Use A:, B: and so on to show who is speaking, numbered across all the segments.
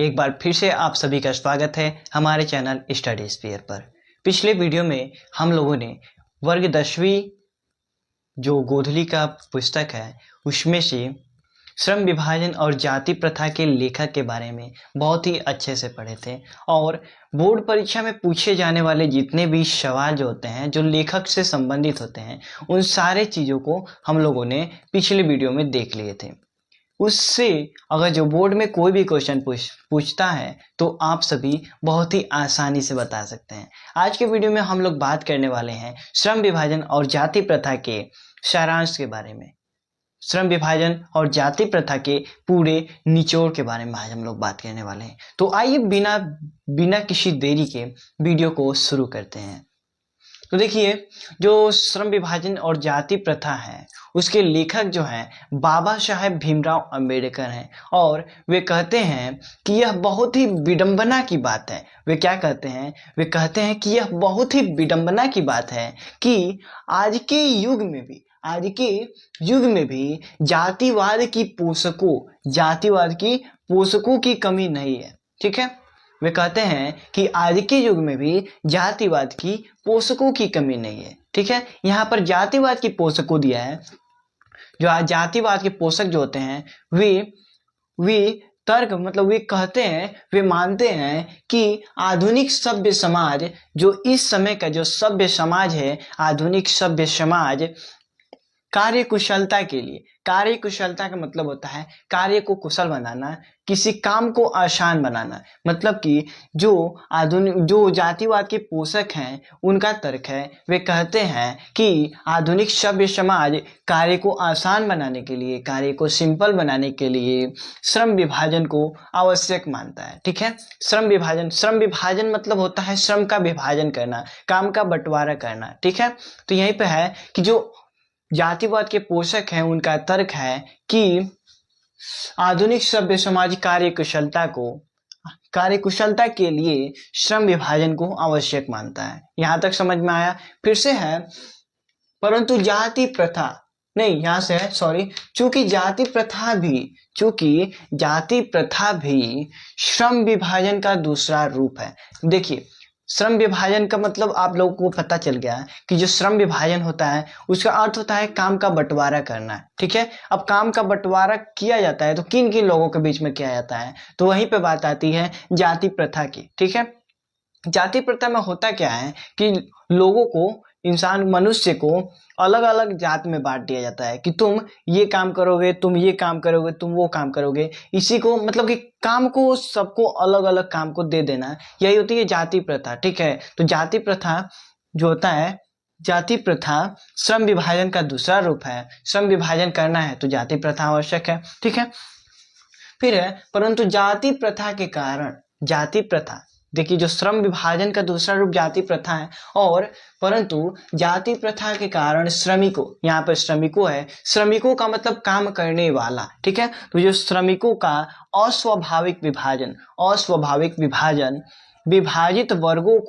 A: एक बार फिर से आप सभी का स्वागत है हमारे चैनल स्टडी स्फीयर पर। पिछले वीडियो में हम लोगों ने वर्ग 10वीं जो गोधली का पुस्तक है उसमें से श्रम विभाजन और जाति प्रथा के लेखक के बारे में बहुत ही अच्छे से पढ़े थे और बोर्ड परीक्षा में पूछे जाने वाले जितने भी सवाल जो होते हैं जो लेखक से संबंधित होते हैं उन सारे चीज़ों को हम लोगों ने पिछले वीडियो में देख लिए थे। उससे अगर जो बोर्ड में कोई भी क्वेश्चन पूछता है तो आप सभी बहुत ही आसानी से बता सकते हैं। आज के वीडियो में हम लोग बात करने वाले हैं श्रम विभाजन और जाति प्रथा के सारांश के बारे में। श्रम विभाजन और जाति प्रथा के पूरे निचोड़ के बारे में आज हम लोग बात करने वाले हैं। तो आइए बिना किसी देरी के वीडियो को शुरू करते हैं। तो देखिए, जो श्रम विभाजन और जाति प्रथा है उसके लेखक जो हैं बाबा साहेब भीमराव अंबेडकर हैं और वे कहते हैं कि यह बहुत ही विडंबना की बात है। वे क्या कहते हैं? वे कहते हैं कि यह बहुत ही विडंबना की बात है कि आज के युग में भी जातिवाद की पोषकों की कमी नहीं है। ठीक है, वे कहते हैं कि आज के युग में भी जातिवाद की पोषकों की कमी नहीं है। ठीक है, यहाँ पर जातिवाद की पोषकों दिया है। जो जातिवाद के पोषक जो होते हैं वे तर्क मतलब वे कहते हैं, वे मानते हैं कि आधुनिक सभ्य समाज जो इस समय का जो सभ्य समाज है, आधुनिक सभ्य समाज कार्यकुशलता का मतलब होता है कार्य को कुशल बनाना, किसी काम को आसान बनाना। मतलब कि जो जातिवाद के पोषक हैं उनका तर्क है, वे कहते हैं कि आधुनिक सभ्य समाज कार्य को आसान बनाने के लिए, कार्य को सिंपल बनाने के लिए श्रम विभाजन को आवश्यक मानता है। ठीक है, श्रम विभाजन मतलब होता है श्रम का विभाजन करना, काम का बंटवारा करना। ठीक है, तो यहीं पे है कि जो जातिवाद के पोषक हैं उनका तर्क है कि आधुनिक सभ्य समाज कार्यकुशलता के लिए श्रम विभाजन को आवश्यक मानता है। यहां तक समझ में आया? फिर से है, परंतु जाति प्रथा नहीं, यहां से है सॉरी, चूंकि जाति प्रथा भी श्रम विभाजन का दूसरा रूप है। देखिए, श्रम विभाजन का मतलब आप लोगों को पता चल गया कि जो श्रम विभाजन होता है उसका अर्थ होता है काम का बंटवारा करना। ठीक है, अब काम का बंटवारा किया जाता है तो किन किन लोगों के बीच में किया जाता है, तो वहीं पे बात आती है जाति प्रथा की। ठीक है, जाति प्रथा में होता क्या है कि लोगों को, मनुष्य को अलग अलग जात में बांट दिया जाता है कि तुम ये काम करोगे, तुम ये काम करोगे, तुम वो काम करोगे। इसी को मतलब कि काम को सबको अलग अलग काम को दे देना, यही होती है जाति प्रथा। ठीक है, तो जाति प्रथा जो होता है, जाति प्रथा श्रम विभाजन का दूसरा रूप है। श्रम विभाजन करना है तो जाति प्रथा आवश्यक है। ठीक है, फिर है, परंतु जाति प्रथा के कारण, जाति प्रथा देखिए, जो श्रम विभाजन का दूसरा रूप जाति प्रथा है और परंतु जाति प्रथा के कारण श्रमिकों, यहाँ पर श्रमिकों है, श्रमिकों का मतलब काम करने वाला। ठीक है, तो जो श्रमिकों का अस्वाभाविक विभाजन विभाजित वर्गों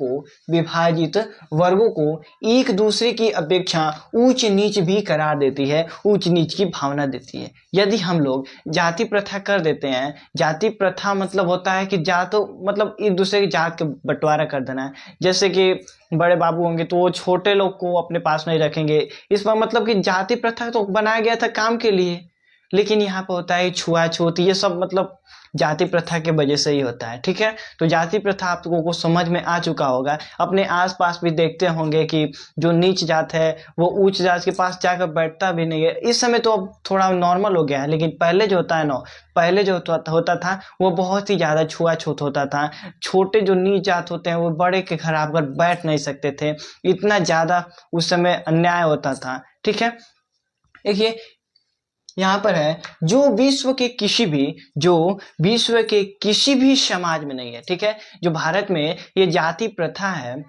A: को एक दूसरे की अपेक्षा ऊंच नीच भी करार देती है, ऊंच नीच की भावना देती है। यदि हम लोग जाति प्रथा कर देते हैं, जाति प्रथा मतलब होता है कि जातों मतलब एक दूसरे की जात के बंटवारा कर देना है। जैसे कि बड़े बाबू होंगे तो वो छोटे लोग को अपने पास नहीं रखेंगे, इस पर मतलब कि जाति प्रथा तो बनाया गया था काम के लिए, लेकिन यहाँ पे होता है छुआछूत, ये सब मतलब जाति प्रथा के वजह से ही होता है। ठीक है, तो जाति प्रथा आप लोगों को समझ में आ चुका होगा। अपने आसपास भी देखते होंगे कि जो नीच जात है वो ऊंच जात के पास जाकर बैठता भी नहीं है। इस समय तो अब थोड़ा नॉर्मल हो गया है, लेकिन पहले जो होता है ना, पहले जो होता था वो बहुत ही ज्यादा छुआछूत होता था। छोटे जो नीच जात होते हैं वो बड़े के घर आकर बैठ नहीं सकते थे, इतना ज्यादा उस समय अन्याय होता था। ठीक है, देखिए यहाँ पर है, जो विश्व के किसी भी समाज में नहीं है। ठीक है, जो भारत में ये जाति प्रथा है,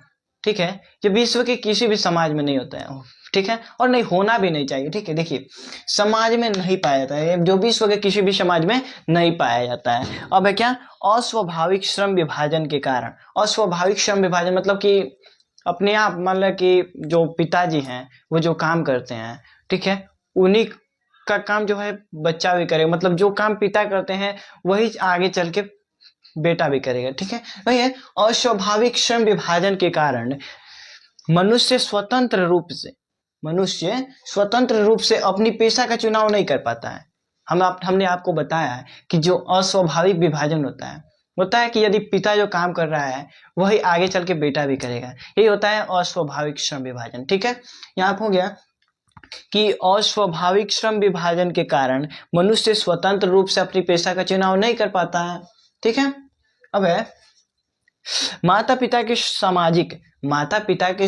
A: ठीक है, जो विश्व के किसी भी समाज में नहीं होता है। ठीक है, और नहीं होना भी नहीं चाहिए। ठीक है, देखिए समाज में नहीं पाया जाता है, जो विश्व के किसी भी समाज में नहीं पाया जाता है। अब है क्या? अस्वाभाविक श्रम विभाजन के कारण। अस्वाभाविक श्रम विभाजन मतलब कि अपने आप मान लो कि जो पिताजी हैं वो जो काम करते हैं, ठीक है, उन्हीं का काम जो है बच्चा भी करे, मतलब जो काम पिता करते हैं वही आगे चल के बेटा भी करेगा। ठीक है, वही है अस्वाभाविक श्रम विभाजन के कारण मनुष्य स्वतंत्र रूप से अपनी पेशा का चुनाव नहीं कर पाता है। हमने आपको बताया है कि जो अस्वाभाविक विभाजन होता है कि यदि पिता जो काम कर रहा है वही आगे चल के बेटा भी करेगा, यही होता है अस्वाभाविक श्रम विभाजन। ठीक है, यहाँ हो गया कि अस्वाभाविक श्रम विभाजन के कारण मनुष्य स्वतंत्र रूप से अपनी पेशा का चुनाव नहीं कर पाता है। ठीक है, अब है माता पिता के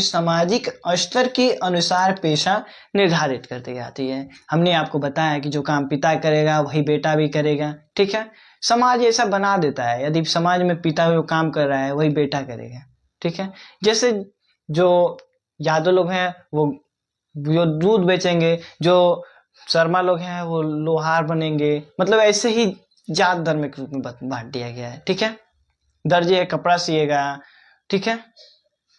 A: सामाजिक स्तर के अनुसार पेशा निर्धारित कर दी जाती है। हमने आपको बताया कि जो काम पिता करेगा वही बेटा भी करेगा। ठीक है, समाज ऐसा बना देता है, यदि समाज में पिता जो काम कर रहा है वही बेटा करेगा। ठीक है, जैसे जो यादव लोग हैं वो जो दूध बेचेंगे, जो शर्मा लोग हैं वो लोहार बनेंगे, मतलब ऐसे ही जात धर्म के रूप में बांट दिया गया है। ठीक है, दर्जी है कपड़ा सिएगा। ठीक है,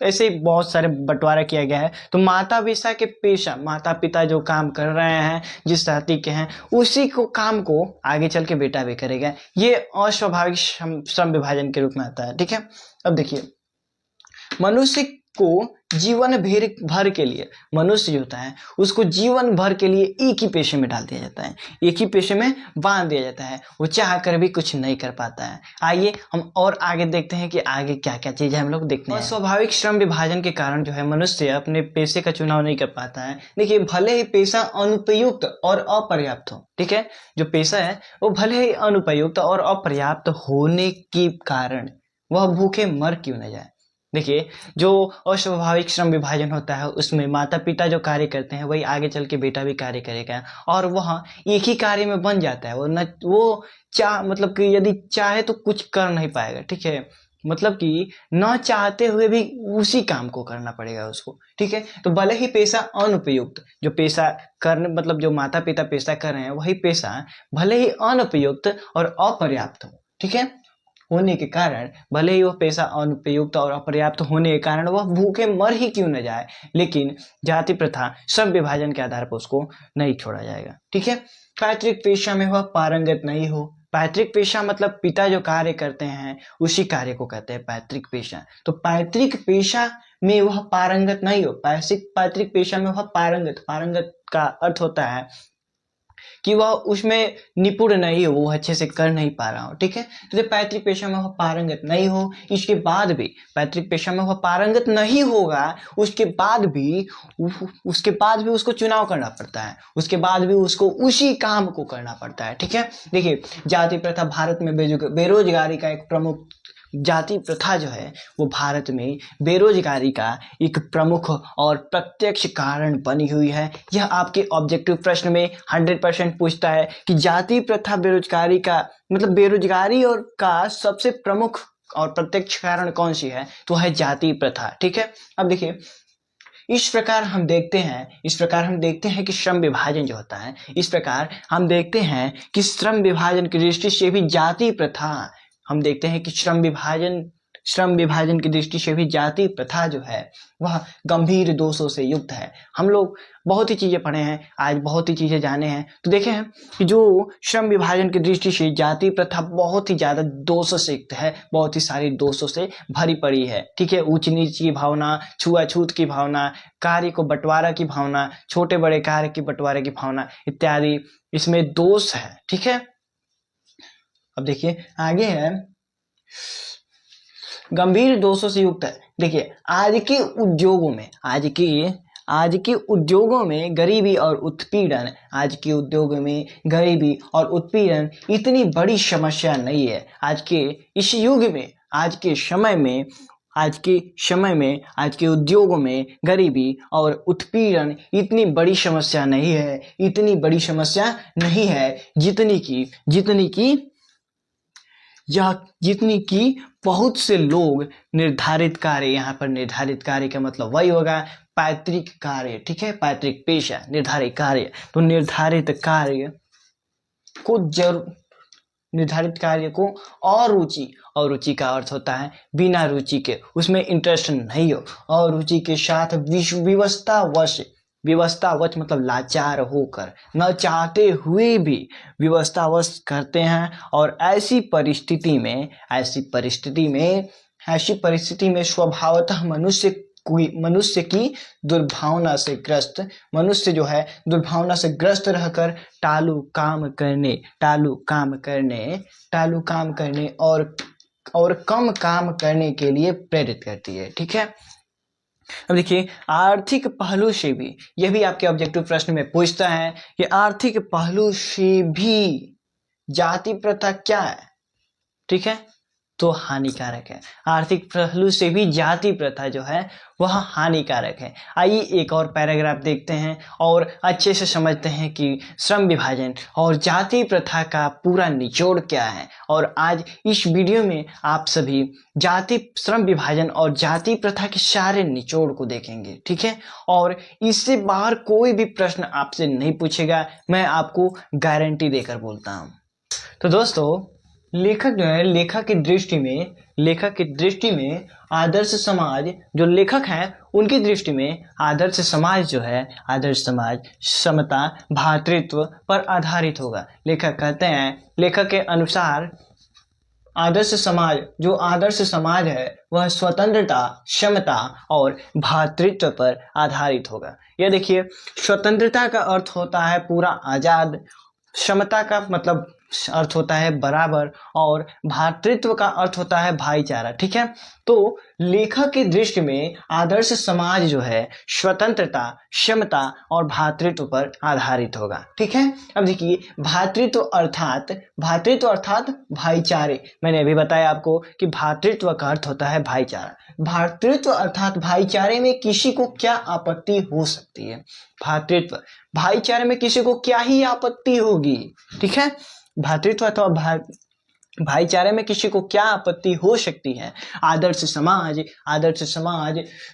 A: ऐसे ही बहुत सारे बंटवारा किया गया है। तो माता पिता जो काम कर रहे हैं, जिस जाति के हैं, उसी को काम को आगे चल के बेटा भी करेगा। ये अस्वाभाविक श्रम विभाजन के रूप में आता है। ठीक है, अब देखिए मनुष्य जो होता है उसको जीवन भर के लिए एक ही पेशे में डाल दिया जाता है, एक ही पेशे में बांध दिया जाता है, वो चाह कर भी कुछ नहीं कर पाता है। आइए हम और आगे देखते हैं कि आगे क्या क्या चीजें हम लोग देखते हैं। स्वाभाविक श्रम विभाजन के कारण जो है मनुष्य अपने पेशे का चुनाव नहीं कर पाता है। देखिए, भले ही पेशा अनुपयुक्त और अपर्याप्त हो, ठीक है, जो पेशा है वो भले ही अनुपयुक्त और अपर्याप्त होने के कारण वह भूखे मर क्यों न जाए। देखिए, जो अस्वाभाविक श्रम विभाजन होता है उसमें माता पिता जो कार्य करते हैं वही आगे चल के बेटा भी कार्य करेगा, और वह एक ही कार्य में बन जाता है। मतलब कि यदि चाहे तो कुछ कर नहीं पाएगा। ठीक है, मतलब कि न चाहते हुए भी उसी काम को करना पड़ेगा उसको। ठीक है, तो भले ही पेशा अनुपयुक्त, जो पेशा करने मतलब जो माता पिता पेशा कर रहे हैं वही पेशा भले ही अनुपयुक्त और अपर्याप्त हो, ठीक है, होने के कारण, भले ही वह पैसा अनुपयुक्त और अपर्याप्त होने के कारण वह भूखे मर ही क्यों न जाए, लेकिन जाति प्रथा श्रम विभाजन के आधार पर उसको नहीं छोड़ा जाएगा। ठीक है, पैतृक पेशा में वह पारंगत नहीं हो। पैतृक पेशा मतलब पिता जो कार्य करते हैं उसी कार्य को कहते हैं पैतृक पेशा। तो पैतृक पेशा में वह पारंगत नहीं हो, पैतृक पेशा में वह पारंगत का अर्थ होता है कि वह उसमें निपुण नहीं हो, वो अच्छे से कर नहीं पा रहा हो। ठीक है, तो पैतृक पेशा में वह पारंगत नहीं हो, इसके बाद भी पैतृक पेशा में वह पारंगत नहीं होगा, उसके बाद भी उसको चुनाव करना पड़ता है, उसके बाद भी उसको उसी काम को करना पड़ता है। ठीक है, देखिए, जाति प्रथा भारत में बेरोजगारी का एक प्रमुख, जाति प्रथा जो है वो भारत में बेरोजगारी का एक प्रमुख और प्रत्यक्ष कारण बनी हुई है। यह आपके ऑब्जेक्टिव प्रश्न में 100% पूछता है कि जाति प्रथा बेरोजगारी का मतलब बेरोजगारी और का सबसे प्रमुख और प्रत्यक्ष कारण कौन सी है, तो है जाति प्रथा। ठीक है, अब देखिए, इस प्रकार हम देखते हैं कि श्रम विभाजन जो होता है, इस प्रकार हम देखते हैं कि श्रम विभाजन की दृष्टि से भी जाति प्रथा, हम देखते हैं कि श्रम विभाजन की दृष्टि से भी जाति प्रथा जो है वह गंभीर दोषों से युक्त है। हम लोग बहुत ही चीजें पढ़े हैं, आज बहुत ही चीजें जाने हैं, तो देखे हैं कि जो श्रम विभाजन की दृष्टि से जाति प्रथा बहुत ही ज्यादा दोषों से युक्त है, बहुत ही सारी दोषों से भरी पड़ी है। ठीक है, ऊंच नीच की भावना, छुआछूत की भावना, कार्य को बंटवारा की भावना, छोटे बड़े कार्य की बंटवारे की भावना इत्यादि इसमें दोष है। ठीक है, अब देखिए आगे है, गंभीर दोषों से युक्त है। देखिए, आज के उद्योगों में गरीबी और उत्पीड़न इतनी बड़ी समस्या नहीं है। आज के उद्योगों में गरीबी और उत्पीड़न इतनी बड़ी समस्या नहीं है जितनी की बहुत से लोग निर्धारित कार्य, यहाँ पर निर्धारित कार्य का मतलब वही होगा पैतृक कार्य। ठीक है, पैतृक पेशा, निर्धारित कार्य, तो निर्धारित कार्य को अरुचि का अर्थ होता है बिना रुचि के, उसमें इंटरेस्ट नहीं हो, और रुचि के साथ विवशतावश विवशतावश मतलब लाचार होकर, न चाहते हुए भी विवशतावश करते हैं। और ऐसी परिस्थिति में स्वभावतः मनुष्य की दुर्भावना से ग्रस्त रहकर टालू काम करने और कम काम करने के लिए प्रेरित करती है। ठीक है, अब देखिए आर्थिक पहलू से भी, यह भी आपके ऑब्जेक्टिव प्रश्न में पूछता है कि आर्थिक पहलू से भी जाति प्रथा क्या है। ठीक है, तो हानिकारक है। आर्थिक पहलू से भी जाति प्रथा जो है वह हानिकारक है। आइए एक और पैराग्राफ देखते हैं और अच्छे से समझते हैं कि श्रम विभाजन और जाति प्रथा का पूरा निचोड़ क्या है। और आज इस वीडियो में आप सभी श्रम विभाजन और जाति प्रथा के सारे निचोड़ को देखेंगे। ठीक है, और इससे बाहर कोई भी प्रश्न आपसे नहीं पूछेगा, मैं आपको गारंटी देकर बोलता हूँ। तो दोस्तों, लेखक जो है, लेखक की दृष्टि में आदर्श समाज, जो लेखक हैं उनकी दृष्टि में आदर्श समाज जो है, आदर्श समाज समता भ्रातृत्व पर आधारित होगा। लेखक कहते हैं, लेखक के अनुसार आदर्श समाज है वह स्वतंत्रता, समता और भ्रातृत्व पर आधारित होगा। यह देखिए, स्वतंत्रता का अर्थ होता है पूरा आजाद, समता का मतलब अर्थ होता है बराबर, और भ्रातृत्व का अर्थ होता है भाईचारा। ठीक है, तो लेखक की दृष्टि में आदर्श समाज जो है स्वतंत्रता, समता और भ्रातृत्व पर आधारित होगा। ठीक है, अब देखिए भ्रातृत्व अर्थात भाईचारे। मैंने अभी बताया आपको कि भ्रातृत्व का अर्थ होता है भाईचारा। भ्रातृत्व अर्थात भाईचारे में किसी को क्या आपत्ति हो सकती है। भाईचारे में किसी को क्या ही आपत्ति होगी। ठीक है, भ्रातृत्व अथवा भाईचारे में किसी को क्या आपत्ति हो सकती है। आदर्श समाज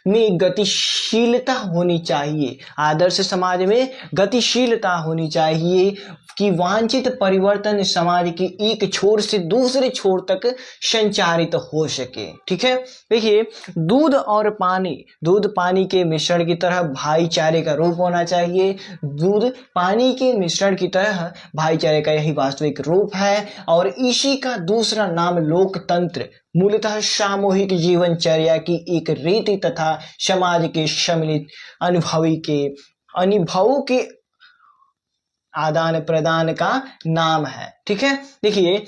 A: में गतिशीलता होनी चाहिए। आदर्श समाज में गतिशीलता होनी चाहिए कि वांछित परिवर्तन समाज के एक छोर से दूसरे छोर तक संचारित हो सके। ठीक है, देखिए दूध पानी के मिश्रण की तरह भाईचारे का रूप होना चाहिए। दूध पानी के मिश्रण की तरह भाईचारे का यही वास्तविक रूप है। और इसी का दूसरा नाम लोकतंत्र, मूलतः सामूहिक जीवनचर्या की एक रीति तथा समाज के सम्मिलित अनुभवों के आदान प्रदान का नाम है। ठीक है, देखिए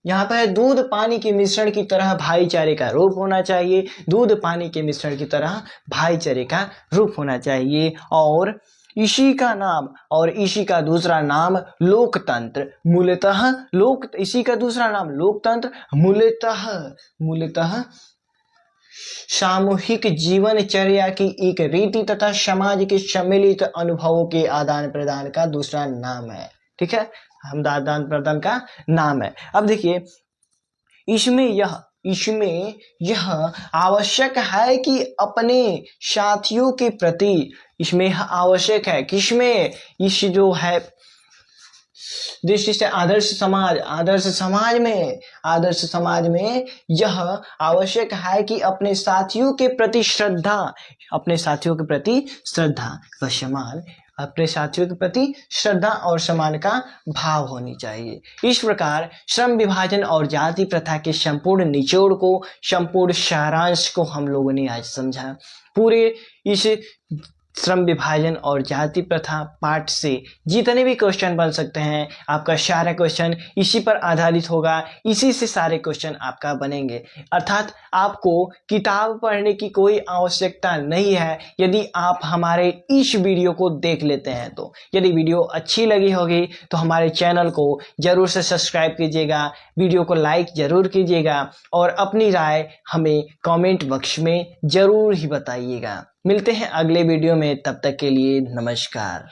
A: यहाँ पर दूध पानी के मिश्रण की तरह भाईचारे का रूप होना चाहिए। दूध पानी के मिश्रण की तरह भाईचारे का रूप होना चाहिए। और इसी का दूसरा नाम लोकतंत्र, मूलतः सामूहिक जीवनचर्या की एक रीति तथा समाज के सम्मिलित अनुभवों के आदान प्रदान का दूसरा नाम है। ठीक है, आदान प्रदान का नाम है। अब देखिए इसमें यह आवश्यक है कि अपने साथियों के प्रति, इसमें आवश्यक है किसमें, इस जो है दृष्टि से आदर्श समाज में यह आवश्यक है कि अपने साथियों के प्रति श्रद्धा और सम्मान का भाव होनी चाहिए। इस प्रकार श्रम विभाजन और जाति प्रथा के संपूर्ण निचोड़ को, संपूर्ण सारांश को हम लोगों ने आज समझा। पूरे इस श्रम विभाजन और जाति प्रथा पाठ से जितने भी क्वेश्चन बन सकते हैं, आपका सारा क्वेश्चन इसी पर आधारित होगा। इसी से सारे क्वेश्चन आपका बनेंगे। अर्थात आपको किताब पढ़ने की कोई आवश्यकता नहीं है यदि आप हमारे इस वीडियो को देख लेते हैं तो। यदि वीडियो अच्छी लगी होगी तो हमारे चैनल को जरूर से सब्सक्राइब कीजिएगा, वीडियो को लाइक जरूर कीजिएगा और अपनी राय हमें कमेंट बॉक्स में जरूर ही बताइएगा। मिलते हैं अगले वीडियो में, तब तक के लिए नमस्कार।